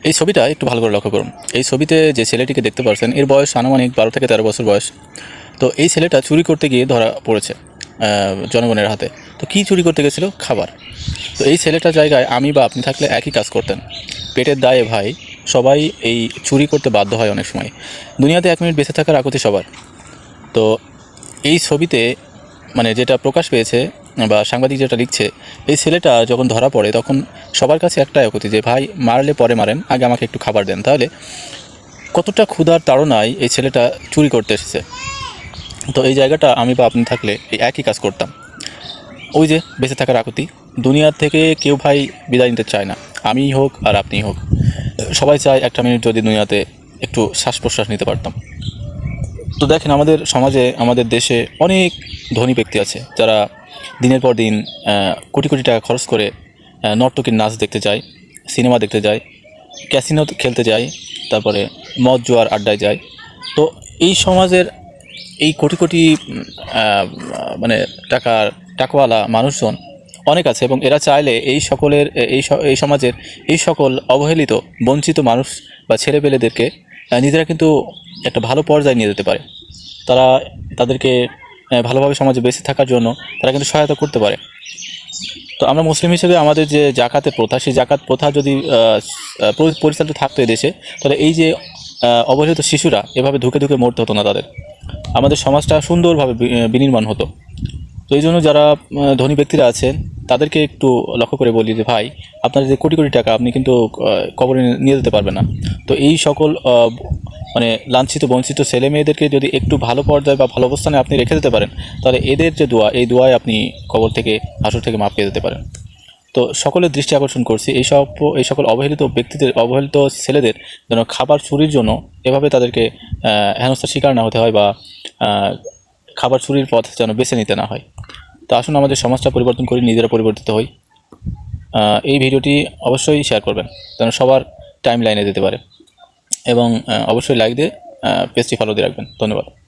এই ছবিটা একটু ভালো করে লক্ষ্য করুন। এই ছবিতে যে ছেলেটিকে দেখতে পাচ্ছেন এর বয়স আনুমানিক 12 থেকে 13 বছর বয়স। তো এই ছেলেটা চুরি করতে গিয়ে ধরা পড়েছে জনগণের হাতে। তো কী চুরি করতে গেছিল? খাবার। তো এই ছেলেটার জায়গায় আমি বা আপনি থাকলে একই কাজ করতেন। পেটের দায়ে ভাই সবাই এই চুরি করতে বাধ্য হয় অনেক সময়। দুনিয়াতে 1 মিনিট বেঁচে থাকার আকুতি সবার। তো এই ছবিতে মানে যেটা প্রকাশ পেয়েছে বা সাংবাদিক যেটা লিখছে, এই ছেলেটা যখন ধরা পড়ে তখন সবার কাছে একটাই আকুতি যে ভাই মারলে পরে মারেন, আগে আমাকে একটু খাবার দেন। তাহলে কতটা ক্ষুধার তাড়নায় এই ছেলেটা চুরি করতে এসেছে। তো এই জায়গাটা আমি বা আপনি থাকলে এই একই কাজ করতাম। ওই যে বেঁচে থাকার আকুতি, দুনিয়ার থেকে কেউ ভাই বিদায় নিতে চায় না, আমিই হোক আর আপনিই হোক। সবাই চায় একটা মিনিট যদি দুনিয়াতে একটু শ্বাস প্রশ্বাস নিতে পারতাম। তো দেখেন আমাদের সমাজে, আমাদের দেশে অনেক ধনী ব্যক্তি আছে যারা দিনের পর দিন কোটি কোটি টাকা খরচ করে নর্তকীর নাচ দেখতে যায়, সিনেমা দেখতে যায়, ক্যাসিনো খেলতে যায়, তারপরে মদ জুয়ার আড্ডায় যায়। তো এই সমাজের এই কোটি কোটি মানে টাকাওয়ালা মানুষজন অনেক আছে এবং এরা চাইলে এই সকলের এই সমাজের এই সকল অবহেলিত বঞ্চিত মানুষ বা ছেলেপেলেদেরকে নিজেরা কিন্তু একটা ভালো পর্যায়ে নিয়ে যেতে পারে। তারা তাদেরকে ভালোভাবে সমাজে বেঁচে থাকার জন্য তারা কিন্তু সহায়তা করতে পারে। তো আমরা মুসলিম হিসেবে আমাদের যে জাকাতের প্রথা, সেই জাকাত প্রথা যদি পরিচালিত থাকতো এই দেশে, তাহলে এই যে অবহেলিত শিশুরা এভাবে ধুকে ধুকে মরতে হতো না তাদের। আমাদের সমাজটা সুন্দরভাবে বিনির্মাণ হতো। তো এই জন্য যারা ধনী ব্যক্তিরা আছেন তাদেরকে একটু লক্ষ্য করে বলি যে ভাই আপনার যে কোটি কোটি টাকা আপনি কিন্তু কবরে নিয়ে যেতে পারবেন না। তো এই সকল মানে লাঞ্ছিত বঞ্চিত ছেলে মেয়েদেরকে যদি একটু ভালো পর্যায়ে বা ভালো অবস্থানে আপনি রেখে দিতে পারেন, তাহলে এদের যে দোয়া, এই দোয়ায় আপনি কবর থেকে হাসর থেকে মাপ পেয়ে যেতে পারেন। তো সকলের দৃষ্টি আকর্ষণ করছি এই সকল অবহেলিত ব্যক্তিদের, অবহেলিত ছেলেদের যেন খাবার চুরির জন্য এভাবে তাদেরকে হেনস্থার শিকার না হতে হয় বা খাবার চুরির পথ যেন বেছে নিতে না হয়। তো আসুন আমাদের সমাজটা পরিবর্তন করি, নিজেরা পরিবর্তিত হই। এই ভিডিওটি অবশ্যই শেয়ার করবেন যেন সবার টাইম লাইনে যেতে পারে এবং অবশ্যই লাইক দিয়ে পেজটি ফলো দিয়ে রাখবেন। ধন্যবাদ।